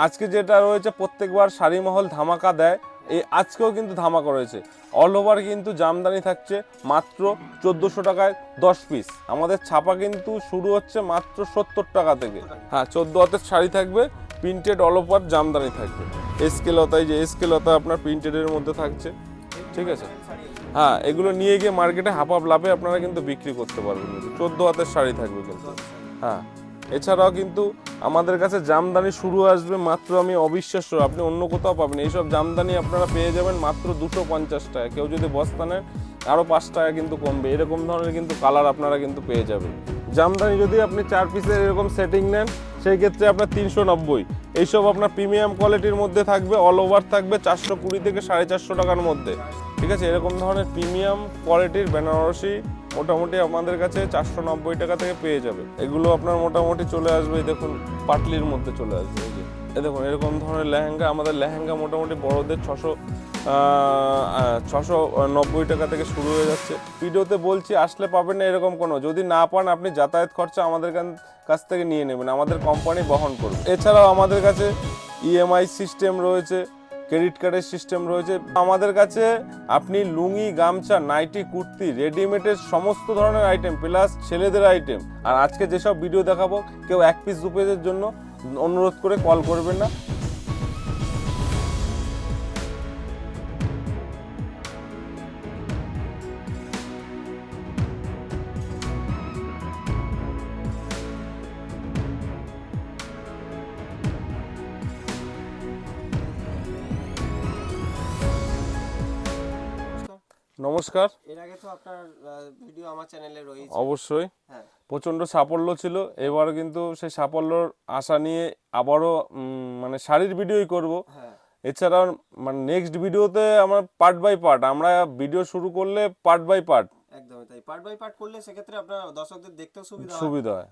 আজকে যেটা রয়েছে প্রত্যেকবার শাড়ি মহল ধামাকা দেয়, এই আজকেও কিন্তু ধামাকা রয়েছে। অল ওভার কিন্তু জামদানি থাকছে মাত্র 1400 টাকায় 10 পিস। আমাদের ছাপা কিন্তু শুরু হচ্ছে মাত্র 70 টাকা থেকে। হ্যাঁ, 14 হাতের শাড়ি থাকবে, প্রিন্টেড অল ওভার জামদানি থাকবে। এসকেলতায় যে এসকেলতা আপনার প্রিন্টেডের মধ্যে থাকছে, ঠিক আছে। হ্যাঁ, এগুলো নিয়ে গিয়ে মার্কেটে হাফ লাভে আপনারা কিন্তু বিক্রি করতে পারবেন। 14 হাতের শাড়ি থাকবে কিন্তু। হ্যাঁ, এছাড়াও কিন্তু আমাদের কাছে জামদানি শুরু আসবে মাত্র, আমি অবিশ্বাস্য, আপনি অন্য কোথাও পাবেন এইসব জামদানি আপনারা পেয়ে যাবেন মাত্র 250 টাকা। কেউ যদি বস্তা নেন আরও 5 টাকা কিন্তু কমবে। এরকম ধরনের কিন্তু কালার আপনারা কিন্তু পেয়ে যাবেন। জামদানি যদি আপনি 4 পিসের এরকম সেটিং নেন সেই ক্ষেত্রে আপনার 390। এইসব আপনার প্রিমিয়াম কোয়ালিটির মধ্যে থাকবে, অল ওভার থাকবে 420 থেকে 450 টাকার মধ্যে, ঠিক আছে। এরকম ধরনের প্রিমিয়াম কোয়ালিটির বেনারসি মোটামুটি আমাদের কাছে 490 টাকা থেকে পেয়ে যাবে। এগুলো আপনার মোটামুটি চলে আসবে, দেখুন পাটলির মধ্যে চলে আসবে। এই যে দেখুন এরকম ধরনের লেহেঙ্গা, আমাদের লেহেঙ্গা মোটামুটি বড়দের 690 টাকা থেকে শুরু হয়ে যাচ্ছে। ভিডিওতে বলছি আসলে পাবেন না এরকম কোনো, যদি না পান আপনি যাতায়াত খরচা আমাদের কাছ থেকে নিয়ে নেবেন, আমাদের কোম্পানি বহন করবে। এছাড়াও আমাদের কাছে ইএমআই সিস্টেম রয়েছে, ক্রেডিট কার্ডের সিস্টেম রয়েছে। আমাদের কাছে আপনি লুঙ্গি, গামছা, নাইটি, কুর্তি, রেডিমেডের সমস্ত ধরনের আইটেম প্লাস ছেলেদের আইটেম। আর আজকে যেসব ভিডিও দেখাবো কেউ 1 পিস 2 পিসের জন্য অনুরোধ করে কল করবেন না। নমস্কার। এর আগে তো আপনার ভিডিও আমার চ্যানেলে রয়েছে। অবশ্যই হ্যাঁ, প্রচণ্ড সাফল্য ছিল, এবার কিন্তু সেই সাফল্যর আশা নিয়ে আবারও মানে শাড়ির ভিডিওই করব। হ্যাঁ, এছাড়াও মানে নেক্সট ভিডিওতে আমার পার্ট বাই পার্ট, আমরা ভিডিও শুরু করলে পার্ট বাই পার্ট একদমই তাই। পার্ট বাই পার্ট করলে সেক্ষেত্রে আপনার দর্শকদের দেখতেও সুবিধা হয়। সুবিধা হয়।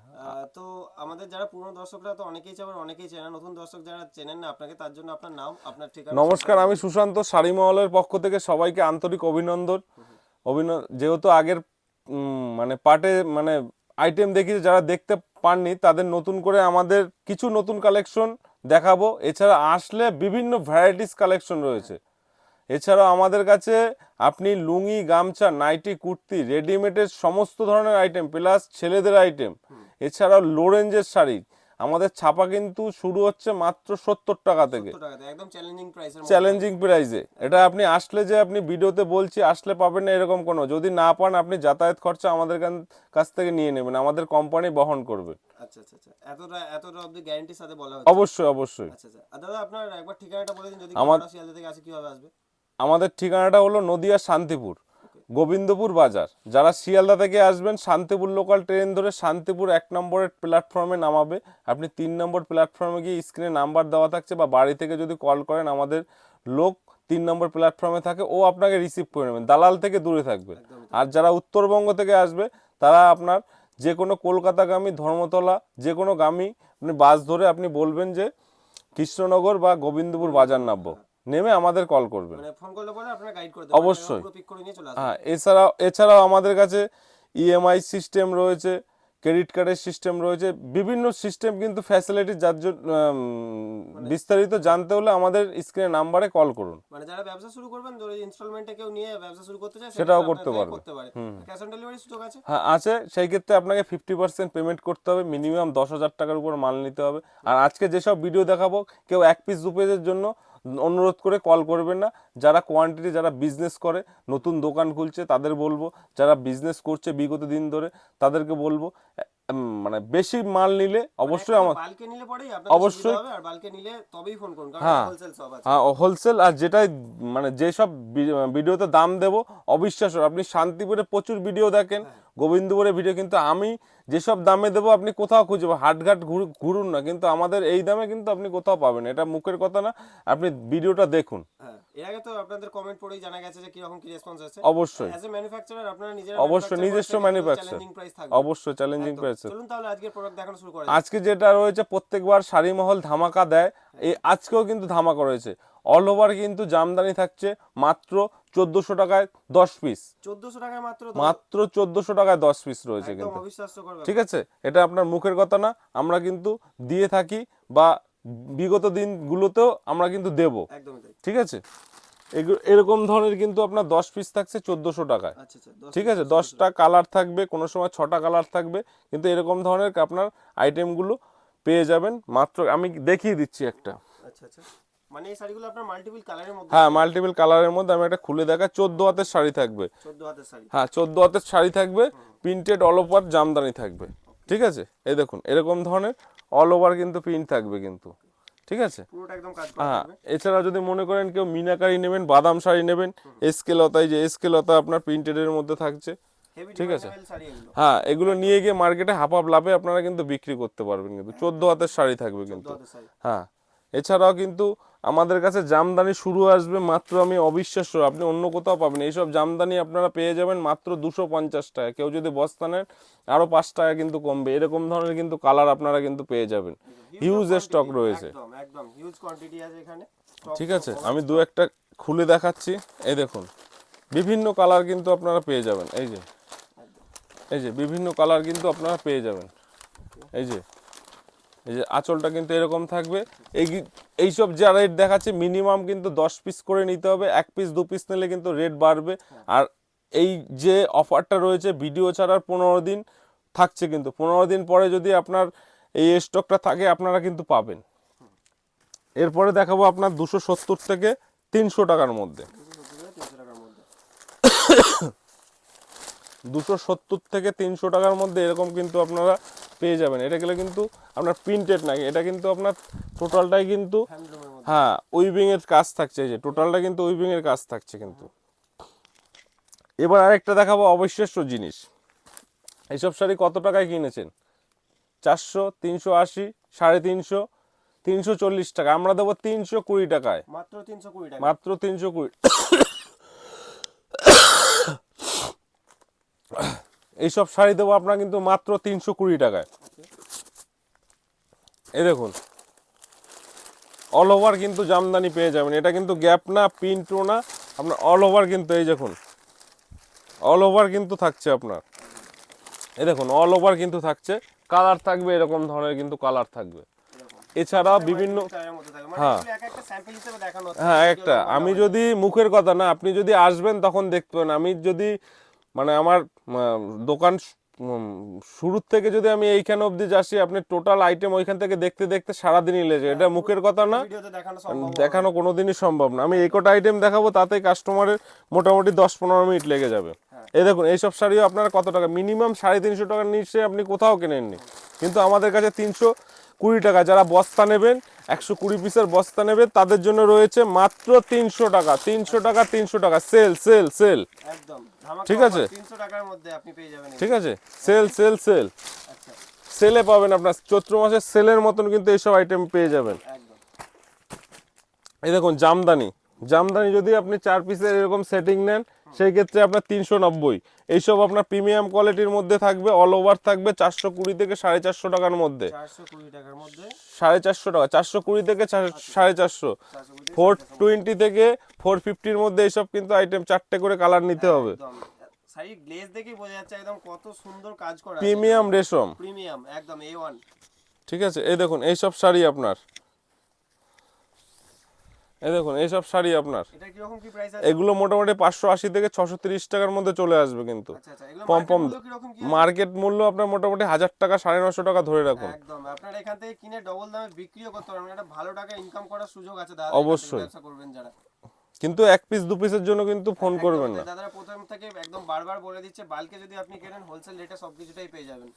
তো আমাদের যারা পুরনো দর্শকরা তো অনেকেই চেনেন, অনেকেই চেনেন, নতুন দর্শক যারা চেনেন না আপনাকে, তার জন্য আপনার নাম, আপনার ঠিকানা। নমস্কার, আমি সুশান্ত, শাড়ি মহলের পক্ষ থেকে সবাইকে আন্তরিক অভিনন্দন। যেহেতু আগের মানে পার্টে মানে আইটেম দেখিয়ে যারা দেখতে পাননি তাদের নতুন করে আমাদের কিছু নতুন কালেকশন দেখাবো। এছাড়া আসলে বিভিন্ন ভ্যারাইটিস কালেকশন রয়েছে। এছাড়াও আমাদের কাছে আপনি লুঙ্গি, গামছা, নাইটি, কুর্তি, রেডিমেডের সমস্ত ধরনের আইটেম প্লাস ছেলেদের আইটেম। এছাড়াও লো রেঞ্জের শাড়ি আমাদের ছাপা কিন্তু শুরু হচ্ছে মাত্র 70 টাকা থেকে, 70 টাকাতে একদম চ্যালেঞ্জিং প্রাইসের মধ্যে। চ্যালেঞ্জিং প্রাইসে। এটা আপনি আসলে, যে আপনি ভিডিওতে বলছি আসলে পাবেন না এরকম কোনো, যদি না পান আপনি যাতায়াত খরচা আমাদের কাছ থেকে নিয়ে নেবেন, আমাদের কোম্পানি বহন করবে। আচ্ছা আচ্ছা আচ্ছা, এতটা অবধি গ্যারান্টির সাথে বলা হচ্ছে। অবশ্যই অবশ্যই। আচ্ছা আচ্ছা, আর দাদা আপনার একবার ঠিকানাটা বলে দিন, যদি আমার কেউ শিয়ালদা থেকে আসে কিভাবে আসবে? আমাদের ঠিকানাটা হলো নদিয়া শান্তিপুর, গোবিন্দপুর বাজার। যারা শিয়ালদা থেকে আসবেন শান্তিপুর লোকাল ট্রেন ধরে শান্তিপুর 1 নম্বরের প্ল্যাটফর্মে নামাবে। আপনি 3 নম্বর প্ল্যাটফর্মে গিয়ে স্ক্রিনে নাম্বার দেওয়া থাকছে, বা বাড়ি থেকে যদি কল করেন আমাদের লোক 3 নম্বর প্ল্যাটফর্মে থাকে, ও আপনাকে রিসিভ করে নেবেন, দালাল থেকে দূরে থাকবে। আর যারা উত্তরবঙ্গ থেকে আসবে তারা আপনার যে কোনো কলকাতাগামী, ধর্মতলা যে কোনো গামী আপনি বাস ধরে আপনি বলবেন যে কৃষ্ণনগর বা গোবিন্দপুর বাজার নামবো, নেমে আমাদের কল করবেন। মানে ফোন করলে পরে আপনারা গাইড করে দেবেন, অবশ্যই। পুরো পিক করে নিয়ে চলে আসবেন। হ্যাঁ, এছাড়াও আমাদের কাছে ইএমআই সিস্টেম রয়েছে, ক্রেডিট কার্ডের সিস্টেম রয়েছে, বিভিন্ন সিস্টেম কিন্তু ফ্যাসিলিটি, যার জন্য বিস্তারিত জানতে হলে আমাদের স্ক্রিনে নাম্বারে কল করুন। মানে যারা ব্যবসা শুরু করবেন, ধরো ইনস্টলমেন্টে কেউ নিয়ে ব্যবসা শুরু করতে চায়, সেটাও সেটাও করতে পারবে। ক্যাশ অন ডেলিভারি সুযোগ আছে? হ্যাঁ আছে, সেই ক্ষেত্রে আপনাকে 50% পেমেন্ট করতে হবে, মিনিমাম 10,000 টাকার উপর মাল নিতে হবে। আর আজকে যেসব ভিডিও দেখাবো কেউ 1 পিস 2 পিসের জন্য অনুরোধ করে কল করবেন না। যারা কোয়ান্টিটি, যারা বিজনেস করে, নতুন দোকান খুলছে তাদের বলবো, যারা বিজনেস করছে বিগত দিন ধরে তাদেরকে বলবো, মানে বেশি মাল নিলে অবশ্যই বালকে নিলে পরেই আপনাদের সুবিধা অবশ্যই। হবে, আর বালকে নিলে তবেই ফোন করুন, কারণ হ্যাঁ হোলসেল সব আছে। হ্যাঁ, হোলসেল। আর যেটাই মানে যেসব ভিডিওতে দাম দেবো অবিশ্বাস্য, আপনি শান্তিপুরে প্রচুর ভিডিও দেখেন, গোবিন্দপুরের ভিডিও, কিন্তু আমি যেসব দামে দেবো আপনি কোথাও খুঁজবে, হাটঘাট ঘুরুন না, কিন্তু আমাদের এই দামে কিন্তু আপনি কোথাও পাবেন, এটা মুখের কথা না, আপনি ভিডিওটা দেখুন। হ্যাঁ, এর আগে তো আপনাদের কমেন্ট পড়েই জানা গেছে যে কিরকম কি রেসপন্স আছে। অবশ্যই অ্যাজ এ ম্যানুফ্যাকচারার আপনারা নিজেরা অবশ্যই নিজস্ব ম্যানুফ্যাকচার, চ্যালেঞ্জিং প্রাইস থাকবে। অবশ্যই চ্যালেঞ্জিং প্রাইস। চলুন তাহলে আজকের প্রোডাক্ট দেখানো শুরু করা আজকে যেটা রয়েছে প্রত্যেকবার শাড়ি মহল ধামাকা দেয়, এই আজকেও কিন্তু ধামাকা রয়েছে। অল ওভার কিন্তু জামদানি থাকছে মাত্র 1400 টাকায় 10 পিস। 1400 টাকায় মাত্র 1400 টাকায় 10 পিস রয়েছে একদম কিন্তু, অবিশ্বাস্যকর ব্যাপার। ঠিক আছে। এটা আপনার মুখের কথা না, আমরা কিন্তু দিয়ে থাকি বা বিগত দিনগুলোতেও আমরা কিন্তু দেব, একদমই তাই। ঠিক আছে। এরকম ধরনের কিন্তু আপনার 10 পিস থাকছে 1400 টাকায়, আচ্ছা আচ্ছা, 10 ঠিক আছে। 10টা কালার থাকবে, কোনো সময় 6টা কালার থাকবে, কিন্তু এরকম ধরনের আপনার আইটেমগুলো পেয়ে যাবেন মাত্র, আমি দেখিয়ে দিচ্ছি একটা। আচ্ছা আচ্ছা, মানে এই শাড়িগুলো আপনার মাল্টিপল কালারের মধ্যে? হ্যাঁ, মাল্টিপল কালারের মধ্যে আমি একটা খুলে দেখা, 14 হাতের শাড়ি থাকবে। 14 হাতের শাড়ি? হ্যাঁ, 14 হাতের শাড়ি থাকবে, প্রিন্টেড অল ওভার জামদানি থাকবে, ঠিক আছে। এই দেখুন এরকম ধরনের অল ওভার কিন্তু প্রিন্ট থাকবে কিন্তু, ঠিক আছে। পুরোটা একদম কাজ করা হ্যাঁ, থাকবে। এছাড়া যদি মনে করেন কেউ মিনাকারি নেবেন, বাদাম শাড়ি নেবেন, এসকেলতা, এই যে এসকেলতা আপনার প্রিন্টেডের মধ্যে থাকছে, হেভি ঠিক আছে। ডিমান্ডেবল শাড়ি এগুলো। হ্যাঁ, এগুলো নিয়ে গিয়ে মার্কেটে হাফ হাফ লাভে আপনারা কিন্তু বিক্রি করতে পারবেন কিন্তু। 14 হাতের শাড়ি থাকবে 14 কিন্তু। হাতের শাড়ি। হ্যাঁ, এছাড়াও কিন্তু আমাদের কাছে জামদানি শুরু আসবে মাত্র, আমি অবিশ্বাস্য, আপনি অন্য কোথাও পাবেন এইসব জামদানি আপনারা পেয়ে যাবেন মাত্র 250 টাকা। কেউ যদি বস্তা নেন আরো 5 টাকা কিন্তু কমবে, এরকম ধরনের কিন্তু কালার আপনারা কিন্তু পেয়ে যাবেন। হিউজ স্টক রয়েছে, একদম একদম হিউজ কোয়ান্টিটি আছে এখানে। ঠিক আছে। আমি দু একটা খুলে দেখাচ্ছি, এই দেখুন বিভিন্ন কালার কিন্তু আপনারা পেয়ে যাবেন, এই যে বিভিন্ন কালার কিন্তু আপনারা পেয়ে যাবেন। এই যে আঁচলটা কিন্তু এরকম থাকবে। এইসব যা রেট দেখাচ্ছে মিনিমাম কিন্তু 10 পিস করে নিতে হবে, 1 পিস 2 পিস নিলে কিন্তু রেট বাড়বে। আর এই যে অফারটা রয়েছে ভিডিও ছাড়ার 15 দিন থাকছে, কিন্তু 15 দিন পরে যদি আপনার এই স্টকটা থাকে আপনারা কিন্তু পাবেন। এরপরে দেখাবো আপনার 270 থেকে 300 টাকার মধ্যে, 300 টাকার মধ্যে। 270 থেকে 300 টাকার মধ্যে এরকম কিন্তু আপনারা পেয়ে যাবেন। এটা গেলে কিন্তু আপনার প্রিন্টেড না, এটা কিন্তু আপনার টোটালটাই কিন্তু, হ্যান্ডলুমের মধ্যে। হ্যাঁ, উইভিং এর কাজ থাকছে, এই যে টোটালটা কিন্তু উইভিং এর কাজ থাকছে কিন্তু। এবার আরেকটা দেখাবো অবিশ্বাস্য জিনিস। এইসব শাড়ি কত টাকায় কিনেছেন? 400, 380, 350, 340 টাকা। আমরা দেবো 320 টাকায়, মাত্র 320 টাকা। মাত্র 320। এইসব শাড়ি দেবো আপনার কিন্তু মাত্র 320 টাকায়। এই দেখুন অল ওভার কিন্তু জামদানি পেয়ে যাবেন, এটা কিন্তু গ্যাপ না, প্রিন্টও না, আপনার অল ওভার কিন্তু, এই দেখুন অল ওভার কিন্তু থাকছে আপনার, এই দেখুন অল ওভার কিন্তু থাকছে, কালার থাকবে এরকম ধরনের কিন্তু কালার থাকবে। এছাড়া বিভিন্ন, কালারের মধ্যে থাকে, মানে হ্যাঁ এগুলো এক একটা স্যাম্পল হিসেবে দেখানো হচ্ছে। হ্যাঁ, একটা আমি যদি মুখের কথা না, আপনি যদি আসবেন তখন দেখতে পাবেন। আমি যদি মানে আমার দোকান শুরুর থেকে যদি আমি এইখানে অবধি যাচ্ছি, আপনি টোটাল আইটেম ওইখান থেকে দেখতে দেখতে সারাদিনই লেগে, এটা মুখের কথা না, ভিডিওতে দেখানো সম্ভব দেখানো কোনোদিনই সম্ভব না। আমি এই কটা আইটেম দেখাবো, তাতে কাস্টমারের মোটামুটি 10-15 মিনিট লেগে যাবে। এই দেখুন এইসব শাড়িও আপনারা কত টাকা, মিনিমাম 350 টাকার নিচে আপনি কোথাও কেনেননি, কিন্তু আমাদের কাছে 320 টাকা। যারা বস্তা নেবেন, 120 পিসের বস্তা নেবেন, তাদের জন্য রয়েছে মাত্র 300 টাকা, 300 টাকা, 300 টাকা, সেল সেল সেল, একদম ধামাকা ঠিক আছে। 300 টাকার মধ্যে আপনি পেয়ে যাবেন। ঠিক আছে, সেল সেল সেল, আচ্ছা, সেলে পাবেন আপনার, চৈত্র মাসের সেলের মতন কিন্তু এইসব আইটেম পেয়ে যাবেন। একদম এই দেখুন জামদানি, জামদানি যদি আপনি 4 পিসের এরকম সেটিং নেন, সেই ক্ষেত্রে আপনার 390। এইসব আপনার প্রিমিয়াম কোয়ালিটির মধ্যে থাকবে, অল ওভার থাকবে 420 থেকে 450 টাকার মধ্যে, 420 টাকার মধ্যে 450 টাকা, 420 থেকে 450, 420 থেকে 450 এর মধ্যে এইসব কিন্তু আইটেম 4টে করে কালার নিতে হবে। একদম শাড়ি গ্লেজ দেখেই বোঝা যাচ্ছে একদম কত সুন্দর কাজ করা আছে। প্রিমিয়াম রেশম, প্রিমিয়াম একদম A1। ঠিক আছে। এই দেখুন এইসব শাড়ি আপনার, এই দেখুন এইসব শাড়ি আপনার, এটা কি রকম কি প্রাইস আছে? এগুলো মোটামুটি 580 থেকে 630 টাকার মধ্যে চলে আসবে কিন্তু। আচ্ছা আচ্ছা, এগুলো পম পম, মার্কেট মূল্য কি রকম কি? মার্কেট মূল্য আপনার মোটামুটি 1000 টাকা, 950 টাকা ধরে রাখুন। একদম আপনারা এখান থেকে কিনে ডবল দামে বিক্রিও করতে পারবেন, একটা ভালো টাকা ইনকাম করার সুযোগ আছে দাদা। অবশ্যই। ব্যবসা করবেন যারা, কিন্তু 1 পিস 2 পিসের জন্য কিন্তু ফোন করবেন না। দাদারা প্রথম থেকে একদম বারবার বলে দিচ্ছে, বালকে যদি আপনি কেনেন হোলসেল রেটে সবকিছুটাই পেয়ে যাবেন।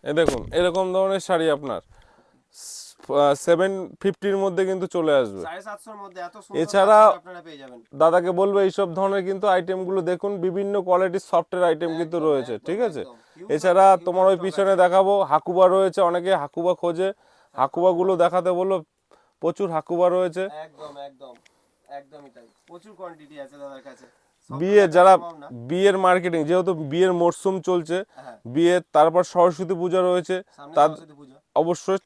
এই দেখুন এরকম ধরনের শাড়ি আপনার 750 এর মধ্যে কিন্তু চলে আসবে। 750 এর মধ্যে এত সুন্দর এছাড়া কাজ আপনারা পেয়ে যাবেন। দাদাকে বলবো এইসব ধরনের কিন্তু আইটেমগুলো দেখুন, বিভিন্ন কোয়ালিটির সফটের আইটেম কিন্তু রয়েছে, ঠিক আছে। এছাড়া তোমার ওই পিছনে দেখাবো হাকুবা রয়েছে, অনেকে হাকুবা খোঁজে, হাকুবাগুলো দেখাতে বললো, প্রচুর হাকুবা রয়েছে। একদম একদম একদমই তাই, প্রচুর কোয়ান্টিটি আছে দাদার কাছে। বিয়ে যারা বিয়ের মার্কেটিং, যেহেতু বিয়ের মরশুম চলছে, বিয়ে তারপর সরস্বতী পূজা রয়েছে, সরস্বতী পূজা অবশ্যই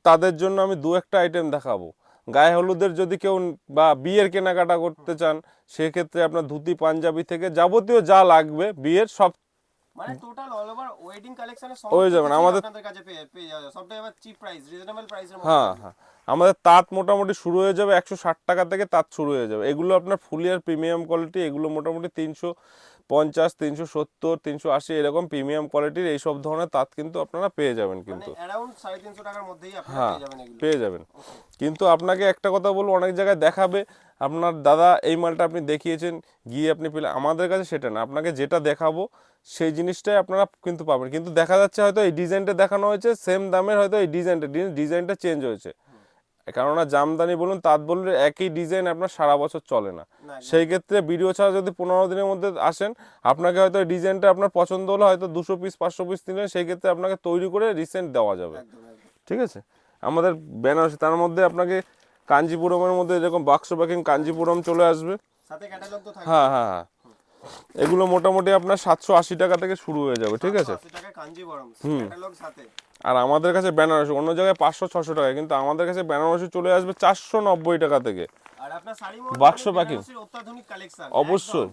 তাদের জন্য আমি দু একটা আইটেম দেখাবো। গায়ে হলুদের যদি কেউ বা বিয়ের কেনাকাটা করতে চান, সেক্ষেত্রে আপনার ধুতি পাঞ্জাবি থেকে যাবতীয় যা লাগবে বিয়ের সব মানে টোটাল অল ওভার ওয়েডিং কালেকশনের হয়ে সমস্ত যাবেন কিছু আমাদের। আপনাদের কাছে পেয়ে পেয়ে যাবে, সবটাই আবার চিপ প্রাইস, রিজনেবল প্রাইসের মধ্যে হ্যাঁ থাকবে। হ্যাঁ, আমাদের তাঁত মোটামুটি শুরু হয়ে যাবে 160 টাকা থেকে, তাঁত শুরু হয়ে যাবে। এগুলো আপনার ফুলিয়ার প্রিমিয়াম কোয়ালিটি, এগুলো মোটামুটি 350, 370, 380 এরকম প্রিমিয়াম কোয়ালিটির এইসব ধরনের তাঁত কিন্তু আপনারা পেয়ে যাবেন মানে কিন্তু। অ্যারাউন্ড 350 টাকার মধ্যেই আপনারা হ্যাঁ পেয়ে যাবেন এগুলো। পেয়ে যাবেন। ওকে। কিন্তু আপনাকে একটা কথা বলবো, অনেক জায়গায় দেখাবে আপনার দাদা এই মালটা আপনি দেখিয়েছেন, গিয়ে আপনি পেলে, আমাদের কাছে সেটা না, আপনাকে যেটা দেখাবো সেই জিনিসটাই আপনারা কিন্তু পাবেন। কিন্তু দেখা যাচ্ছে হয়তো এই ডিজাইনটা দেখানো হয়েছে সেম দামের, হয়তো এই ডিজাইনটা চেঞ্জ হয়েছে। কেননা জামদানি বলুন তাঁত বলুন একই ডিজাইন আপনার সারা বছর চলে না। না একদম। সেই ক্ষেত্রে ভিডিও ছাড়া যদি 15 দিনের মধ্যে আসেন, আপনাকে হয়তো এই ডিজাইনটা আপনার পছন্দ হলো, হয়তো 200 পিস 500 পিস নিলেন, সেই ক্ষেত্রে আপনাকে তৈরি করে রিসেন্ট দেওয়া যাবে। একদম একদম। ঠিক আছে। আমাদের বেনারসি, তার মধ্যে আপনাকে কাঞ্জিপুরমের মধ্যে এরকম বাক্স প্যাকিং কাঞ্জিপুরম চলে আসবে। সাথে ক্যাটালগ তো থাকবে। হ্যাঁ হ্যাঁ হ্যাঁ, এগুলো মোটামুটি আপনার 780 টাকা থেকে শুরু হয়ে যাবে। ঠিক আছে। 780 টাকায় কাঞ্জিভরম ক্যাটালগ সাথে। আর আমাদের কাছে বেনারসি অন্য জায়গায় 500-600 টাকা, কিন্তু আমাদের কাছে বেনারসি চলে আসবে 490 টাকা থেকে। আর আপনার শাড়ি মহল বাক্স মানে প্যাকিং বেনারসির অত্যাধুনিক কালেকশন। অবশ্যই।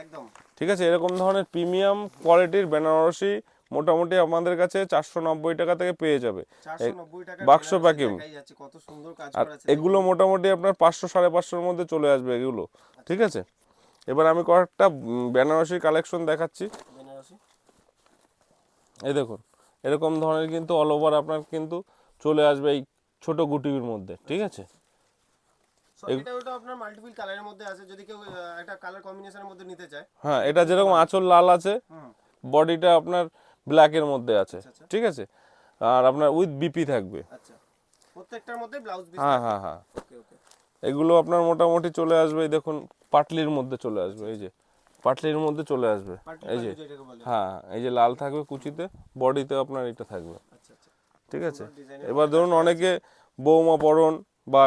একদম। ঠিক আছে, এরকম ধরনের প্রিমিয়াম কোয়ালিটির বেনারসি মোটামুটি আমাদের কাছে 490 টাকা থেকে পেয়ে যাবে। 490 টাকার বাক্স বেনারসি প্যাকিং। দেখাই যাচ্ছে, কত সুন্দর কাজ আর করা আছে। এগুলো মোটামুটি আপনার 500-550 মধ্যে চলে আসবে এগুলো। ঠিক আছে। এবার আমি কয়েকটা বেনারসি কালেকশন দেখাচ্ছি। বেনারসি এই দেখুন, এরকম ধরনের কিন্তু অল ওভার আপনার কিন্তু চলে আসবে এই ছোট গুটির মধ্যে। ঠিক আছে। সো এটা ওটা আপনার মাল্টিপল কালারের মধ্যে আছে, যদি কেউ একটা কালার কম্বিনেশনের মধ্যে নিতে চায়। হ্যাঁ, এটা যেরকম আঁচল লাল আছে, হুম। বডিটা আপনার ব্ল্যাকের মধ্যে আছে। আচ্ছা আচ্ছা। ঠিক আছে। আর আপনার উইথ বিপি থাকবে। আচ্ছা, প্রত্যেকটার মধ্যে ব্লাউজ পিস হ্যাঁ থাকবে। হ্যাঁ হ্যাঁ, ওকে ওকে। এগুলো আপনার মোটামুটি চলে আসবে, এই দেখুন পাটলির মধ্যে চলে আসবে, এই যে পাটলির মধ্যে চলে আসবে। পার্টি এই যে পার্টি যেটাকে বলে। হ্যাঁ, এই যে লাল থাকবে কুচিতে, বডিতে আপনার এটা থাকবে। আচ্ছা আচ্ছা। ঠিক আছে। ডিজাইনের এবার ধরুন অনেকে বৌমা পরন বা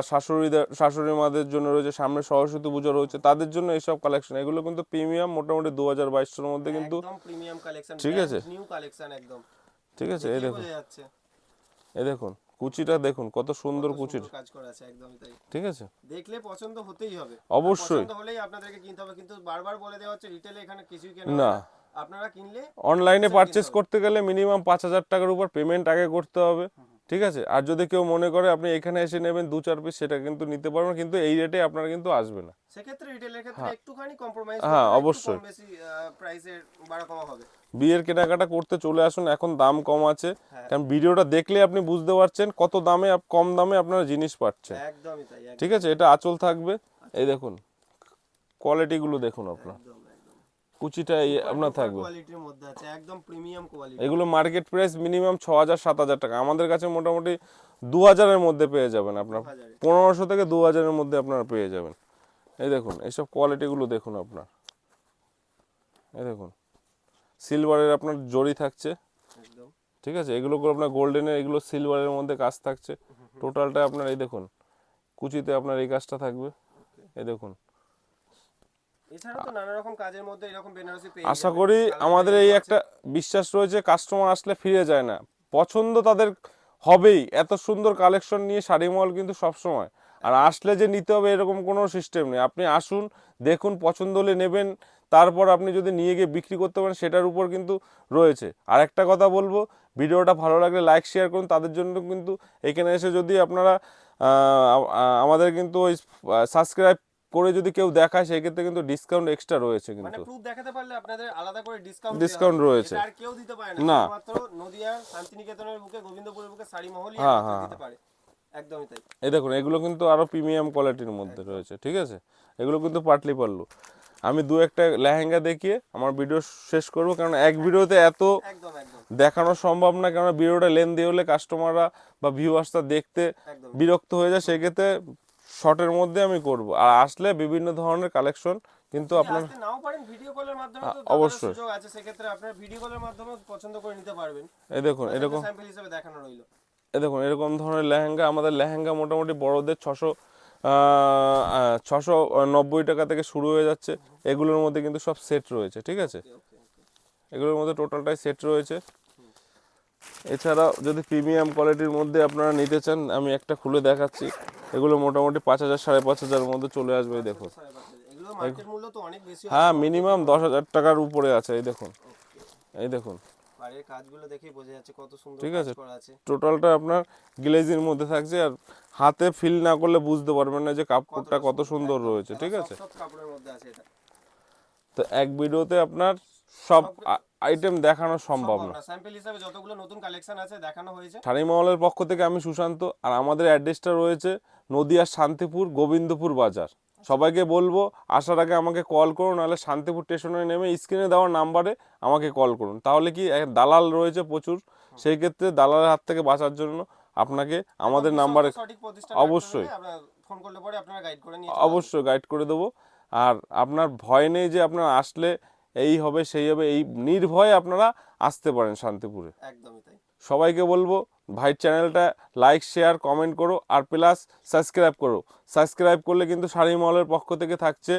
শাশুড়ি মাদের জন্য রয়েছে, সামনে সরস্বতী পুজো রয়েছে, তাদের জন্য এইসব কালেকশন, এগুলো কিন্তু প্রিমিয়াম মোটামুটি 2022-এর মধ্যে কিন্তু। একদম প্রিমিয়াম কালেকশন, ঠিক আছে। নিউ কালেকশন একদম। ঠিক আছে। এই দেখে দেখুন, বোঝা যাচ্ছে এই দেখুন কুচিটা দেখুন কত সুন্দর কত কুচির। সুন্দর কাজ করা আছে, একদমই তাই। ঠিক আছে। দেখলে পছন্দ হতেই হবে। অবশ্যই। পছন্দ হলেই আপনাদেরকে কিনতে হবে, কিন্তু বারবার বলে দেওয়া হচ্ছে রিটেলে এখানে কিছুই কেনা না, হয় না। আপনারা কিনলে অনলাইনে wholesale পারচেস কিনতে হবে। করতে গেলে মিনিমাম 5,000 টাকার উপর পেমেন্ট আগে করতে হবে। ঠিক আছে। আর যদি কেউ মনে করে আপনি এখানে এসে নেবেন 2-4 পিস, সেটা কিন্তু নিতে পারবেন, কিন্তু এই রেটে আপনার কিন্তু আসবে না। সেক্ষেত্রে রিটেলের ক্ষেত্রে একটুখানি কম্প্রোমাইজ হ্যাঁ, করতে হবে, একটু অবশ্যই। কম বেশি প্রাইসের বাড়া কমা হবে। বিয়ের কেনাকাটা করতে চলে আসুন, এখন দাম কম আছে। হ্যাঁ। কারণ ভিডিওটা দেখলে আপনি বুঝতে পারছেন কত দামে কম দামে আপনারা জিনিস পাচ্ছেন। একদমই তাই, ঠিক আছে। এটা আঁচল থাকবে, এই দেখুন কোয়ালিটিগুলো দেখুন আপনার, একদম একদম। কুচিটা এই আপনার থাকবে। কোয়ালিটির মধ্যে আছে, একদম প্রিমিয়াম কোয়ালিটি। এগুলো মার্কেট প্রাইস মিনিমাম 6,000-7,000 টাকা, আমাদের কাছে মোটামুটি 2,000-এর মধ্যে পেয়ে যাবেন আপনার। 2000 1500 থেকে 2,000-এর মধ্যে আপনারা পেয়ে যাবেন। এই দেখুন এইসব কোয়ালিটিগুলো দেখুন আপনার। এই দেখুন সিলভারের আপনার জরি থাকছে। একদম। ঠিক আছে। এগুলো করে আপনার গোল্ডেনের, এগুলো সিলভারের মধ্যে কাজ থাকছে টোটালটা আপনার। এই দেখুন কুচিতে আপনার এই কাজটা থাকবে। এই দেখুন। এছাড়া তো নানা রকম কাজের মধ্যে এরকম বেনারসি পেয়ে আশা করি আমাদের এই একটা বিশ্বাস রয়েছে, কাস্টমার আসলে ফিরে যায় না, পছন্দ তাদের হবেই। এত সুন্দর কালেকশন নিয়ে শাড়ি মহল কিন্তু সব সময়, আর আসলে যে নিতে হবে এরকম কোনো সিস্টেম নেই। আপনি আসুন, দেখুন, পছন্দ হলে নেবেন, তারপর আপনি যদি নিয়ে গিয়ে বিক্রি করতে পারেন সেটার উপর কিন্তু রয়েছে। আর একটা কথা বলবো, ভিডিওটা ভালো লাগলে লাইক শেয়ার করুন, তাদের জন্য কিন্তু এখানে এসে যদি আপনারা আমাদের কিন্তু ওই সাবস্ক্রাইব করে যদি কেউ দেখায়, সেই ক্ষেত্রে কিন্তু ডিসকাউন্ট এক্সট্রা রয়েছে মানে কিন্তু। প্রুফ দেখাতে পারলে আপনাদের আলাদা করে ডিসকাউন্ট ডিসকাউন্ট রয়েছে। এটা আর কেউ দিতে পারে না, না। শুধুমাত্র নদিয়া শান্তিনিকেতনের বুকে, গোবিন্দপুরের বুকে শাড়ি মহলই হ্যাঁ, একমাত্র হ্যাঁ, দিতে পারে। একদমই তাই। এই দেখুন এগুলো কিন্তু আরো প্রিমিয়াম কোয়ালিটির মধ্যে রয়েছে। ঠিক আছে। এগুলো কিন্তু পাটলি পাল্লু। আমি দু একটা লেহেঙ্গা দেখিয়ে আমার ভিডিও শেষ করব, কারণ এক ভিডিওতে এত একদম একদম দেখানো সম্ভব না, কারণ ভিডিওটা লেন্দি হলে কাস্টমাররা বা ভিউয়ার্সরা দেখতে একদম। বিরক্ত হয়ে যায়। সেক্ষেত্রে শর্টের মধ্যে আমি করব। আর আসলে বিভিন্ন ধরনের কালেকশন কিন্তু যদি আপনার আসতে নাও পারেন, ভিডিও কলের মাধ্যমে তো অবশ্যই। সুযোগ আছে, সেক্ষেত্রে আপনারা ভিডিও কলের মাধ্যমে পছন্দ করে নিতে পারবেন। এই দেখুন এরকম, স্যাম্পল হিসেবে দেখানো রইলো। এই দেখুন এরকম ধরনের লেহেঙ্গা, আমাদের লেহেঙ্গা মোটামুটি বড়দের 690 টাকা থেকে শুরু হয়ে যাচ্ছে। এগুলোর মধ্যে কিন্তু সব সেট রয়েছে। ঠিক আছে। ওকে ওকে। এগুলোর মধ্যে টোটালটাই সেট রয়েছে। এছাড়াও যদি প্রিমিয়াম কোয়ালিটির মধ্যে আপনারা নিতে চান, আমি একটা খুলে দেখাচ্ছি। এগুলো মোটামুটি 5,000-5,500-এর মধ্যে চলে আসবে। এই দেখুন। এগুলো মার্কেট মূল্য তো অনেক বেশি। হ্যাঁ, মিনিমাম 10,000 টাকার উপরে আছে। এই দেখুন এই দেখুন, বাড়ির কাজগুলো দেখেই বোঝা যাচ্ছে কত সুন্দর ঠিক কাজ আছে। করা আছে। টোটালটা আপনার গ্লেজের মধ্যে থাকছে, আর হাতে ফিল না করলে বুঝতে পারবেন না যে কাপড়টা কত সুন্দর একদম। রয়েছে, এত ঠিক সফট আছে। সফট কাপড়ের মধ্যে আছে এটা। তো এক ভিডিওতে আপনার সব আইটেম দেখানো সম্ভব সম্ভব না। না, স্যাম্পল হিসাবে যতগুলো নতুন কালেকশন আছে দেখানো হয়েছে। শাড়ি মহলের পক্ষ থেকে আমি সুশান্ত, আর আমাদের অ্যাড্রেসটা রয়েছে নদিয়ার শান্তিপুর গোবিন্দপুর বাজার। সবাইকে বলবো আসার আগে আমাকে কল করুন, নাহলে শান্তিপুর স্টেশনে নেমে স্ক্রিনে দেওয়া নাম্বারে আমাকে কল করুন। তাহলে কি দালাল রয়েছে প্রচুর, সেই ক্ষেত্রে দালালের হাত থেকে বাঁচার জন্য আপনাকে আমাদের একদম নাম্বারে বিশ্বস্ত সঠিক প্রতিষ্ঠান অবশ্যই আপনারা ফোন করলে পরে আপনারা গাইড করে নিয়ে চলে আসবেন। অবশ্যই গাইড করে দেবো। আর আপনার ভয় নেই যে আপনার আসলে এই হবে সেই হবে, এই নির্ভয়ে আপনারা আসতে পারেন শান্তিপুরে। একদমই তাই। সবাইকে বলবো ভাই চ্যানেলটা লাইক শেয়ার কমেন্ট করো, আর প্লাস সাবস্ক্রাইব করো। সাবস্ক্রাইব করলে কিন্তু শাড়ি মহলের পক্ষ থেকে থাকছে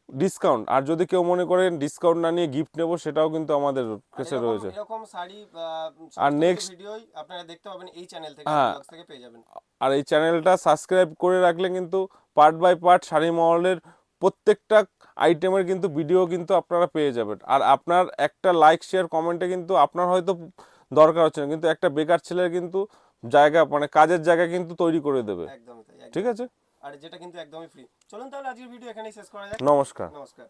ডিসকাউন্ট, আর যদি কেউ মনে করেন ডিসকাউন্ট না নিয়ে গিফট নেবো, সেটাও কিন্তু আমাদের কাছে রয়েছে। এরকম শাড়ি আর সমস্ত নেক্সট, ভিডিওই আপনারা দেখতে পাবেন এই চ্যানেল থেকে, হ্যাঁ, ব্লগস থেকে পেয়ে যাবেন। আর এই চ্যানেলটা সাবস্ক্রাইব করে রাখলে কিন্তু পার্ট বাই পার্ট শাড়ি মহলের প্রত্যেকটা আইটেমের কিন্তু ভিডিও কিন্তু আপনারা পেয়ে যাবেন। আর আপনার একটা লাইক শেয়ার কমেন্টে কিন্তু আপনার হয়তো দরকার হচ্ছে না, কিন্তু একটা বেকার ছেলের কিন্তু জায়গা, মানে কাজের জায়গা কিন্তু তৈরি করে দেবে। একদমই তাই, ঠিক আছে, আর যেটা কিন্তু একদমই ফ্রি। চলুন তাহলে আজকের ভিডিও এখানেই শেষ করা যাক। নমস্কার। নমস্কার।